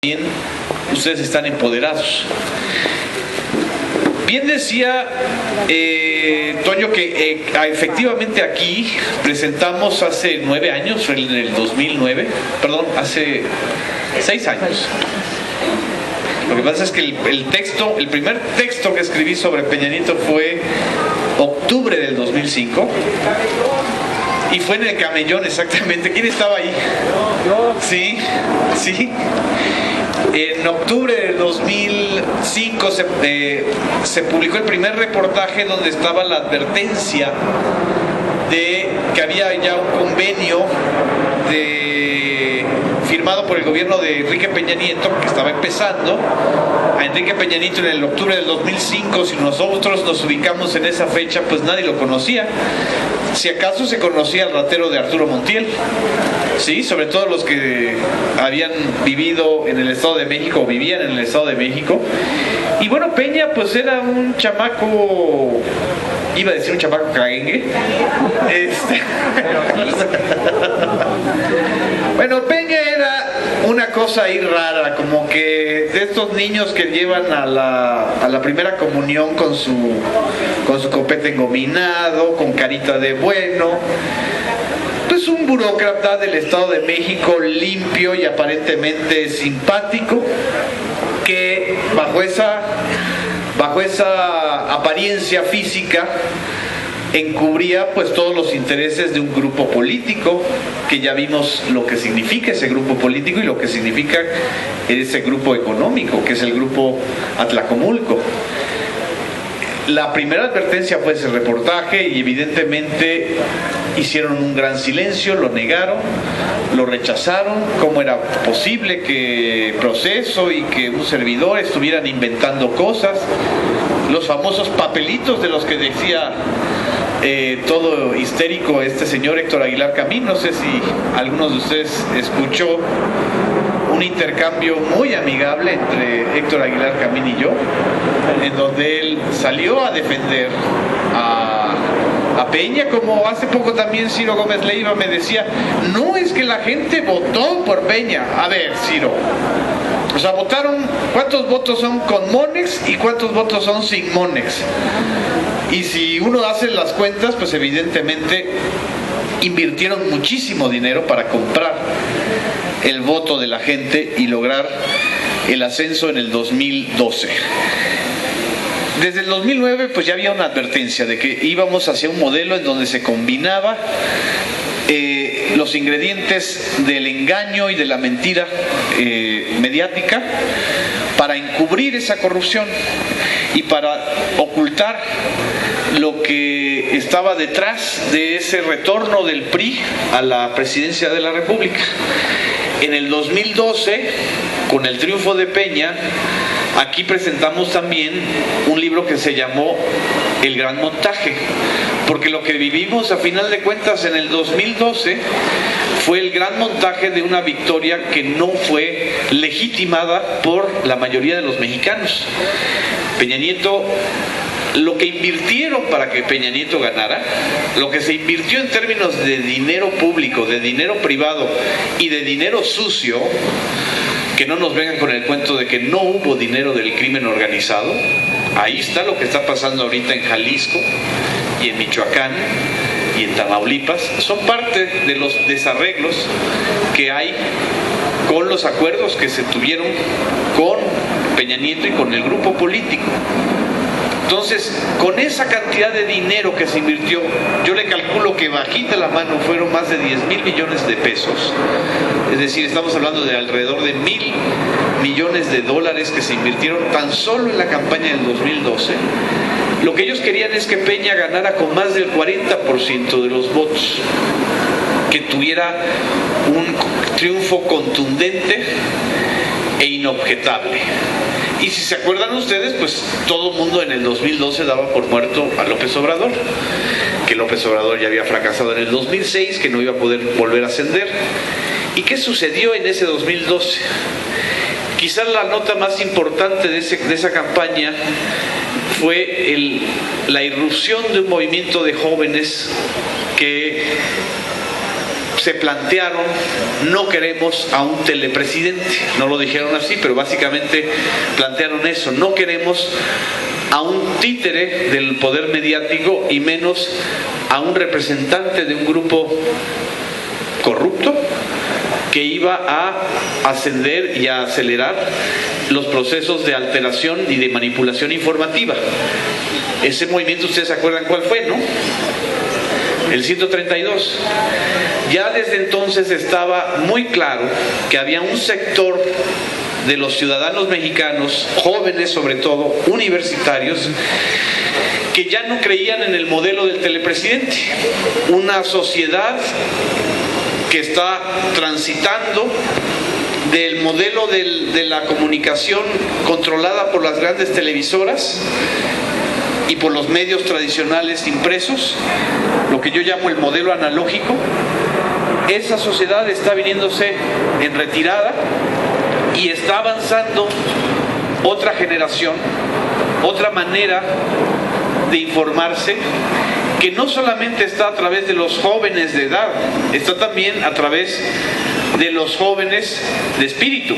Bien, ustedes están empoderados. Bien decía Toño que efectivamente aquí presentamos hace 9 años, en el 2009, perdón, hace 6 años. Lo que pasa es que el primer texto que escribí sobre Peña Nieto fue octubre del 2005. Y fue en el Camellón, exactamente. ¿Quién estaba ahí? Yo. Sí, sí. En octubre del 2005 se publicó el primer reportaje donde estaba la advertencia de que había ya un convenio firmado por el gobierno de Enrique Peña Nieto, que estaba empezando. A Enrique Peña Nieto en el octubre del 2005, si nosotros nos ubicamos en esa fecha, pues nadie lo conocía. Si acaso se conocía el ratero de Arturo Montiel, sí, sobre todo los que habían vivido en el Estado de México o vivían en el Estado de México. Y bueno, Peña pues era un chamaco, iba a decir un chamaco caguengue. Bueno, Peña era una cosa ahí rara, como que de estos niños que llevan a la primera comunión con su copete engominado, con carita de bueno. Pues un burócrata del Estado de México, limpio y aparentemente simpático, que bajo esa apariencia física encubría pues todos los intereses de un grupo político, que ya vimos lo que significa ese grupo político y lo que significa ese grupo económico, que es el grupo Atlacomulco. La primera advertencia fue ese reportaje y evidentemente hicieron un gran silencio, lo negaron, lo rechazaron. ¿Cómo era posible que Proceso y que un servidor estuvieran inventando cosas? Los famosos papelitos de los que decía todo histérico este señor Héctor Aguilar Camín. No sé si algunos de ustedes escuchó un intercambio muy amigable entre Héctor Aguilar Camín y yo, en donde él salió a defender a Peña, como hace poco también Ciro Gómez Leiva me decía, no es que la gente votó por Peña. A ver, Ciro, o sea, votaron, ¿cuántos votos son con Monex y cuántos votos son sin Monex? Y si uno hace las cuentas, pues evidentemente invirtieron muchísimo dinero para comprar el voto de la gente y lograr el ascenso en el 2012. Desde el 2009 pues ya había una advertencia de que íbamos hacia un modelo en donde se combinaba los ingredientes del engaño y de la mentira mediática para encubrir esa corrupción y para ocultar lo que estaba detrás de ese retorno del PRI a la presidencia de la República. En el 2012, con el triunfo de Peña, aquí presentamos también un libro que se llamó El Gran Montaje, porque lo que vivimos a final de cuentas en el 2012 fue el gran montaje de una victoria que no fue legitimada por la mayoría de los mexicanos. Peña Nieto, lo que invirtieron para que Peña Nieto ganara, lo que se invirtió en términos de dinero público, de dinero privado y de dinero sucio, que no nos vengan con el cuento de que no hubo dinero del crimen organizado. Ahí está lo que está pasando ahorita en Jalisco y en Michoacán y en Tamaulipas. Son parte de los desarreglos que hay con los acuerdos que se tuvieron con Peña Nieto y con el grupo político. Entonces, con esa cantidad de dinero que se invirtió, yo le calculo que bajita la mano fueron más de 10,000 millones de pesos. Es decir, estamos hablando de alrededor de 1,000 millones de dólares que se invirtieron tan solo en la campaña del 2012. Lo que ellos querían es que Peña ganara con más del 40% de los votos, que tuviera un triunfo contundente e inobjetable. Y si se acuerdan ustedes, pues todo el mundo en el 2012 daba por muerto a López Obrador, que López Obrador ya había fracasado en el 2006, que no iba a poder volver a ascender. ¿Y qué sucedió en ese 2012? Quizás la nota más importante de esa campaña fue la irrupción de un movimiento de jóvenes que se plantearon: no queremos a un telepresidente. No lo dijeron así, pero básicamente plantearon eso: no queremos a un títere del poder mediático y menos a un representante de un grupo corrupto que iba a ascender y a acelerar los procesos de alteración y de manipulación informativa. Ese movimiento, ustedes se acuerdan cuál fue, ¿no? El 132. Ya desde entonces estaba muy claro que había un sector de los ciudadanos mexicanos, jóvenes sobre todo, universitarios, que ya no creían en el modelo del telepresidente. Una sociedad que está transitando del modelo de la comunicación controlada por las grandes televisoras y por los medios tradicionales impresos, lo que yo llamo el modelo analógico. Esa sociedad está viniéndose en retirada y está avanzando otra generación, otra manera de informarse, que no solamente está a través de los jóvenes de edad, está también a través de los jóvenes de espíritu.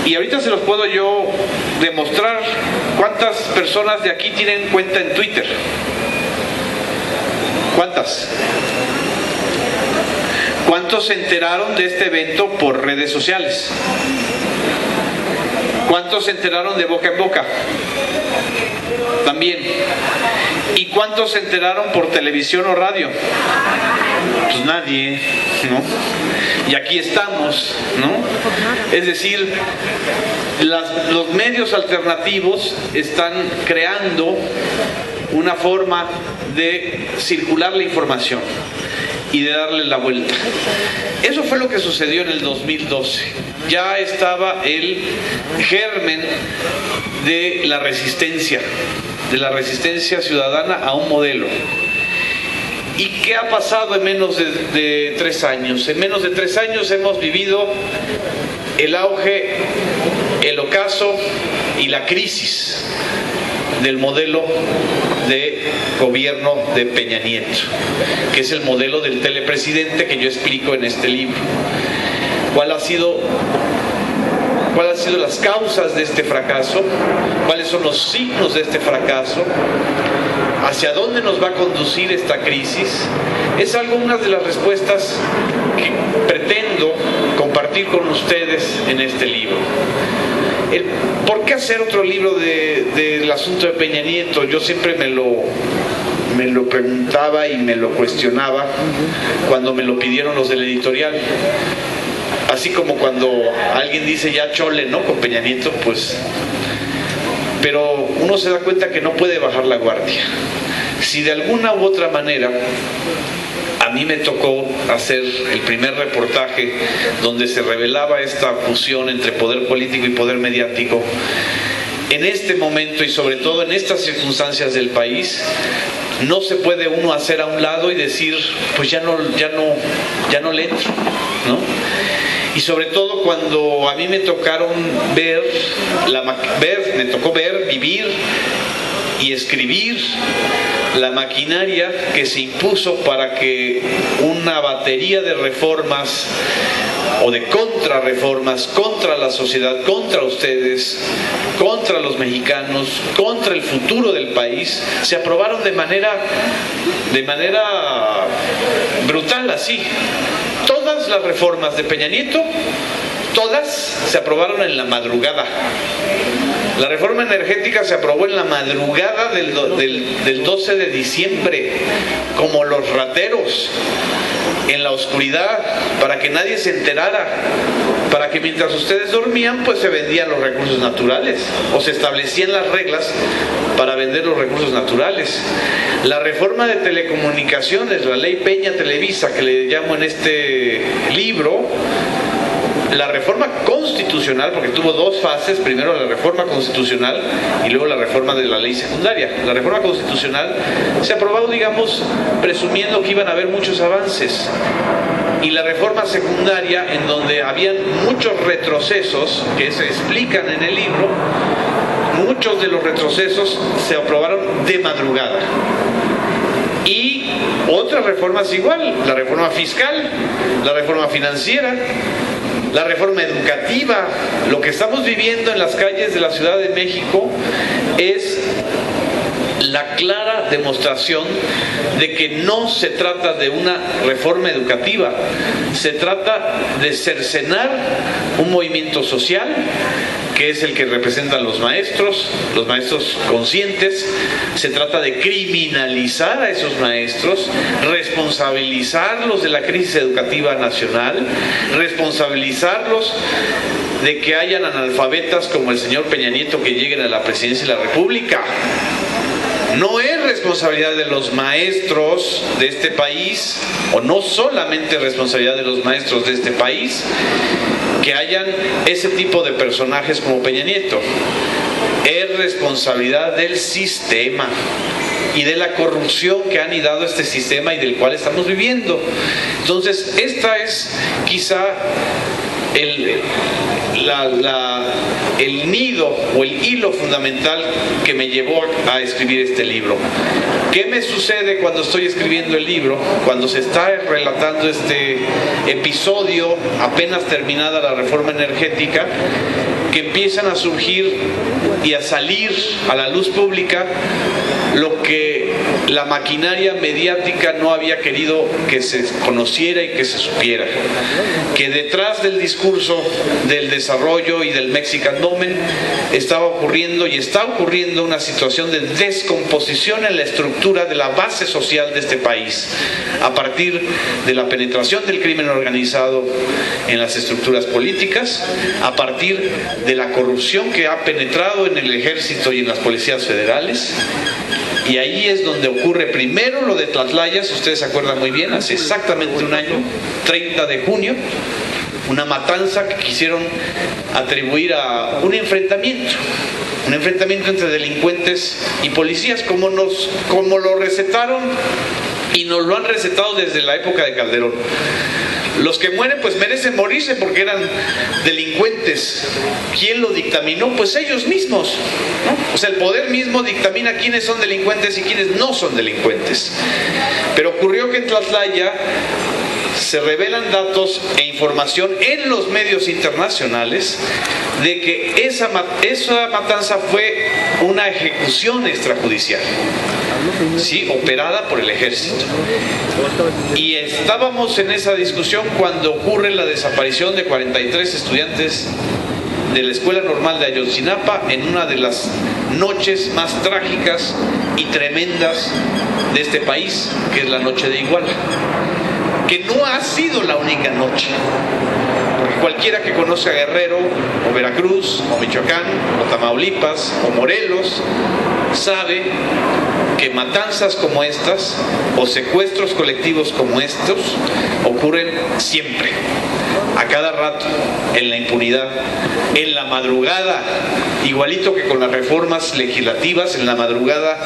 Y ahorita se los puedo yo demostrar. ¿Cuántas personas de aquí tienen cuenta en Twitter? ¿Cuántas? ¿Cuántos se enteraron de este evento por redes sociales? ¿Cuántos se enteraron de boca en boca? También. ¿Y cuántos se enteraron por televisión o radio? Pues nadie, ¿no? Y aquí estamos, ¿no? Es decir, los medios alternativos están creando una forma de circular la información y de darle la vuelta. Eso fue lo que sucedió en el 2012. Ya estaba el germen de la resistencia ciudadana a un modelo. ¿Y qué ha pasado en menos de 3 años? En menos de 3 años hemos vivido el auge, el ocaso y la crisis del modelo de gobierno de Peña Nieto, que es el modelo del telepresidente que yo explico en este libro. ¿Cuáles han sido las causas de este fracaso? ¿Cuáles son los signos de este fracaso? ¿Hacia dónde nos va a conducir esta crisis? Es algunas de las respuestas que pretendo compartir con ustedes en este libro. ¿Por qué hacer otro libro del asunto de Peña Nieto? Yo siempre me lo preguntaba y me lo cuestionaba cuando me lo pidieron los del editorial. Así como cuando alguien dice ya chole, ¿no? Con Peña Nieto, pues... Pero uno se da cuenta que no puede bajar la guardia. Si de alguna u otra manera a mí me tocó hacer el primer reportaje donde se revelaba esta fusión entre poder político y poder mediático, en este momento y sobre todo en estas circunstancias del país, no se puede uno hacer a un lado y decir, pues ya no le entro, ¿no? Y sobre todo cuando a mí me tocaron me tocó ver, vivir y escribir la maquinaria que se impuso para que una batería de reformas o de contrarreformas contra la sociedad, contra ustedes, contra los mexicanos, contra el futuro del país, se aprobaron de manera brutal, así. Todas las reformas de Peña Nieto, todas se aprobaron en la madrugada. La reforma energética se aprobó en la madrugada del 12 de diciembre, como los rateros, en la oscuridad, para que nadie se enterara, para que mientras ustedes dormían, pues se vendían los recursos naturales, o se establecían las reglas para vender los recursos naturales. La reforma de telecomunicaciones, la ley Peña Televisa, que le llamo en este libro, la reforma constitucional, porque tuvo 2 fases, primero la reforma constitucional y luego la reforma de la ley secundaria. La reforma constitucional se aprobó, digamos, presumiendo que iban a haber muchos avances, y la reforma secundaria, en donde habían muchos retrocesos que se explican en el libro, muchos de los retrocesos se aprobaron de madrugada. Y Otras reformas igual, la reforma fiscal, la reforma financiera, la reforma educativa. Lo que estamos viviendo en las calles de la Ciudad de México es la clara demostración de que no se trata de una reforma educativa, se trata de cercenar un movimiento social que es el que representan los maestros conscientes. Se trata de criminalizar a esos maestros, responsabilizarlos de la crisis educativa nacional, responsabilizarlos de que hayan analfabetas como el señor Peña Nieto que lleguen a la presidencia de la República. No es responsabilidad de los maestros de este país, o no solamente responsabilidad de los maestros de este país, que hayan ese tipo de personajes como Peña Nieto. Es responsabilidad del sistema y de la corrupción que han anidado este sistema y del cual estamos viviendo. Entonces, esta es quizá el nido o el hilo fundamental que me llevó a escribir este libro. ¿Qué me sucede cuando estoy escribiendo el libro? Cuando se está relatando este episodio, apenas terminada la reforma energética, que empiezan a surgir y a salir a la luz pública lo que la maquinaria mediática no había querido que se conociera y que se supiera, que detrás del discurso del desarrollo y del Mexican Domen estaba ocurriendo y está ocurriendo una situación de descomposición en la estructura de la base social de este país, a partir de la penetración del crimen organizado en las estructuras políticas, a partir de la corrupción que ha penetrado en el ejército y en las policías federales. Y ahí es donde ocurre primero lo de Tlatlaya, si ustedes se acuerdan muy bien, hace exactamente un año, 30 de junio, una matanza que quisieron atribuir a un enfrentamiento entre delincuentes y policías, como lo recetaron y nos lo han recetado desde la época de Calderón. Los que mueren pues merecen morirse porque eran delincuentes. ¿Quién lo dictaminó? Pues ellos mismos, ¿no? O sea, el poder mismo dictamina quiénes son delincuentes y quiénes no son delincuentes. Pero ocurrió que en Tlatlaya se revelan datos e información en los medios internacionales de que esa matanza fue una ejecución extrajudicial, sí, operada por el ejército. Y estábamos en esa discusión cuando ocurre la desaparición de 43 estudiantes de la Escuela Normal de Ayotzinapa en una de las noches más trágicas y tremendas de este país, que es la noche de Iguala, que no ha sido la única noche, porque cualquiera que conozca Guerrero, o Veracruz, o Michoacán, o Tamaulipas, o Morelos, sabe que matanzas como estas, o secuestros colectivos como estos, ocurren siempre, a cada rato, en la impunidad, en la madrugada, igualito que con las reformas legislativas, en la madrugada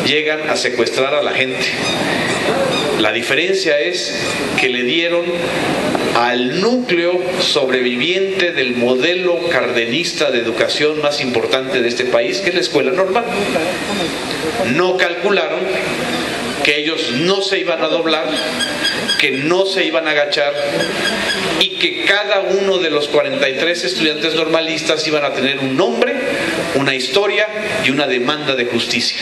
llegan a secuestrar a la gente. La diferencia es que le dieron al núcleo sobreviviente del modelo cardenista de educación más importante de este país, que es la escuela normal. No calcularon que ellos no se iban a doblar, que no se iban a agachar y que cada uno de los 43 estudiantes normalistas iban a tener un nombre, una historia y una demanda de justicia.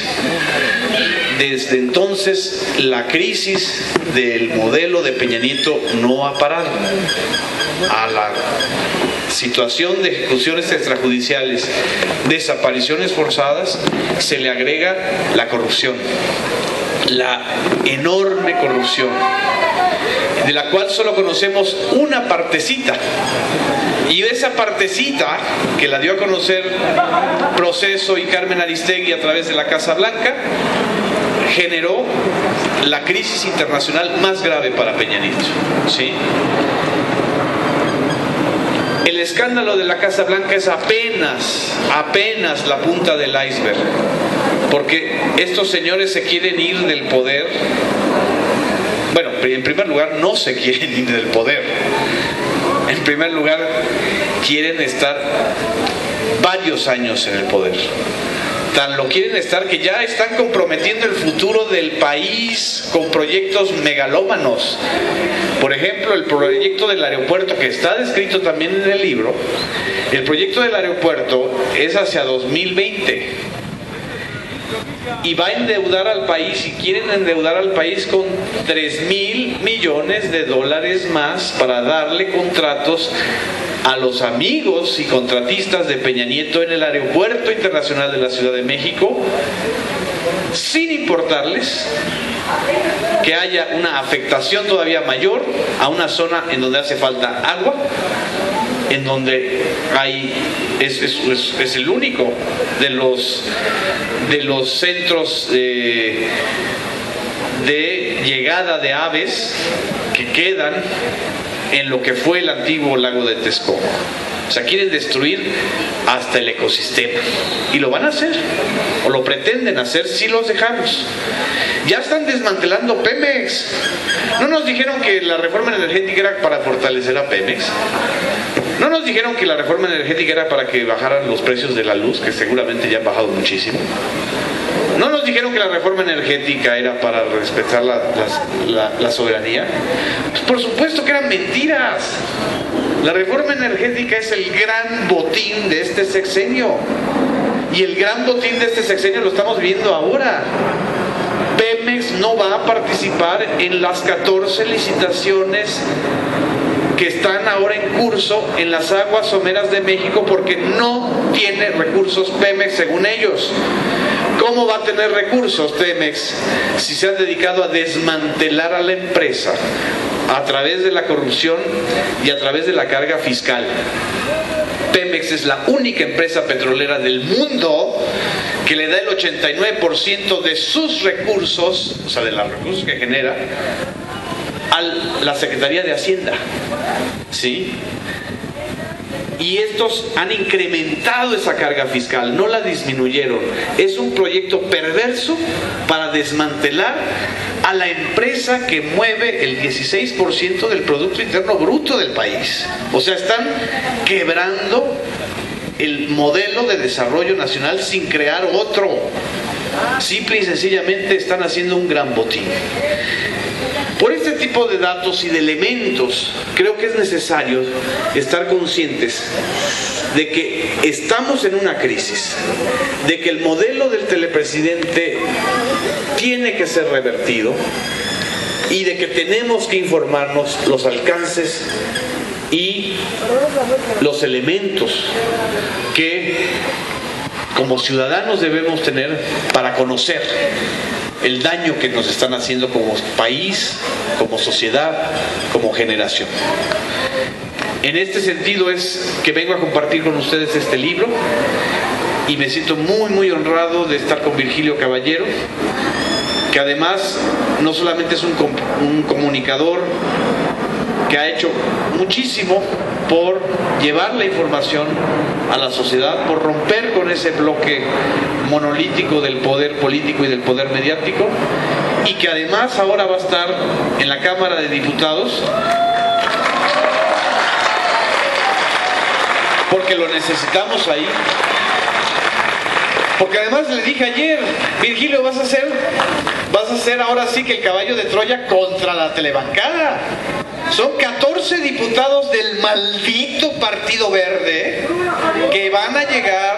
Desde entonces, la crisis del modelo de Peña Nieto no ha parado. A la situación de ejecuciones extrajudiciales, desapariciones forzadas, se le agrega la corrupción, la enorme corrupción, de la cual solo conocemos una partecita. Y esa partecita, que la dio a conocer Proceso y Carmen Aristegui a través de la Casa Blanca, generó la crisis internacional más grave para Peña Nieto, ¿sí? El escándalo de la Casa Blanca es apenas la punta del iceberg, porque estos señores se quieren ir del poder. Bueno, en primer lugar, no se quieren ir del poder. En primer lugar, quieren estar varios años en el poder, tan lo quieren estar que ya están comprometiendo el futuro del país con proyectos megalómanos. Por ejemplo, el proyecto del aeropuerto, que está descrito también en el libro, el proyecto del aeropuerto es hacia 2020 y va a endeudar al país, y quieren endeudar al país con 3,000 millones de dólares más para darle contratos a los amigos y contratistas de Peña Nieto en el Aeropuerto Internacional de la Ciudad de México, sin importarles que haya una afectación todavía mayor a una zona en donde hace falta agua, en donde hay es el único de los centros de llegada de aves que quedan en lo que fue el antiguo lago de Texcoco. O sea, quieren destruir hasta el ecosistema. Y lo van a hacer, o lo pretenden hacer si los dejamos. Ya están desmantelando Pemex. ¿No nos dijeron que la reforma energética era para fortalecer a Pemex? ¿No nos dijeron que la reforma energética era para que bajaran los precios de la luz, que seguramente ya han bajado muchísimo? ¿No nos dijeron que la reforma energética era para respetar la soberanía? Pues por supuesto que eran mentiras. La reforma energética es el gran botín de este sexenio. Y el gran botín de este sexenio lo estamos viendo ahora. Pemex no va a participar en las 14 licitaciones que están ahora en curso en las aguas someras de México porque no tiene recursos Pemex, según ellos. ¿Cómo va a tener recursos Pemex si se han dedicado a desmantelar a la empresa a través de la corrupción y a través de la carga fiscal? Pemex es la única empresa petrolera del mundo que le da el 89% de sus recursos, o sea, de los recursos que genera, a la Secretaría de Hacienda, ¿sí? Y estos han incrementado esa carga fiscal, no la disminuyeron. Es un proyecto perverso para desmantelar a la empresa que mueve el 16% del Producto Interno Bruto del país. O sea, están quebrando el modelo de desarrollo nacional sin crear otro. Simple y sencillamente están haciendo un gran botín. Por este tipo de datos y de elementos, creo que es necesario estar conscientes de que estamos en una crisis, de que el modelo del telepresidente tiene que ser revertido y de que tenemos que informarnos los alcances y los elementos que como ciudadanos debemos tener para conocer el daño que nos están haciendo como país, como sociedad, como generación. En este sentido es que vengo a compartir con ustedes este libro y me siento muy, muy honrado de estar con Virgilio Caballero, que además no solamente es un comunicador que ha hecho muchísimo por llevar la información a la sociedad, por romper con ese bloque monolítico del poder político y del poder mediático, y que además ahora va a estar en la Cámara de Diputados porque lo necesitamos ahí. Porque además le dije ayer, Virgilio, vas a ser ahora sí que el caballo de Troya contra la telebancada. Son 14 diputados del maldito Partido Verde que van a llegar,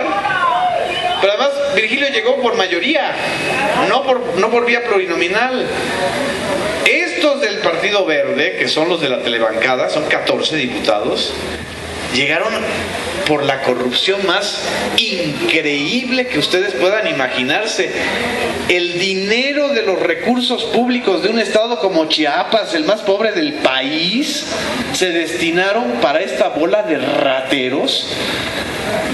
pero además Virgilio llegó por mayoría, no por vía plurinominal. Estos del Partido Verde, que son los de la telebancada, son 14 diputados, llegaron por la corrupción más increíble que ustedes puedan imaginarse. El dinero de los recursos públicos de un estado como Chiapas, el más pobre del país, se destinaron para esta bola de rateros.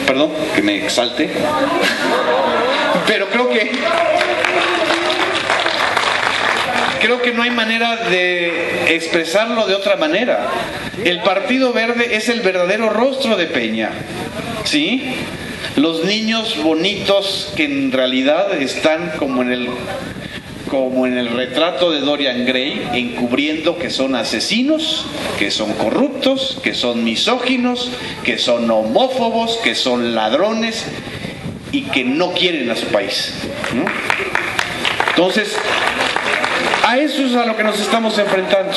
Perdón que me exalte, pero creo que no hay manera de expresarlo de otra manera. El Partido Verde es el verdadero rostro de Peña, ¿sí? Los niños bonitos que en realidad están como en el retrato de Dorian Gray, encubriendo que son asesinos, que son corruptos, que son misóginos, que son homófobos, que son ladrones y que no quieren a su país, ¿no? Entonces, a eso es a lo que nos estamos enfrentando.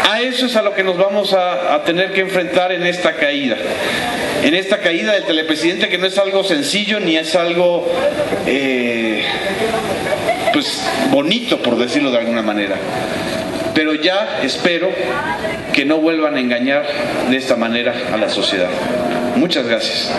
A eso es a lo que nos vamos a tener que enfrentar en esta caída. En esta caída del telepresidente, que no es algo sencillo ni es algo pues bonito, por decirlo de alguna manera. Pero ya espero que no vuelvan a engañar de esta manera a la sociedad. Muchas gracias.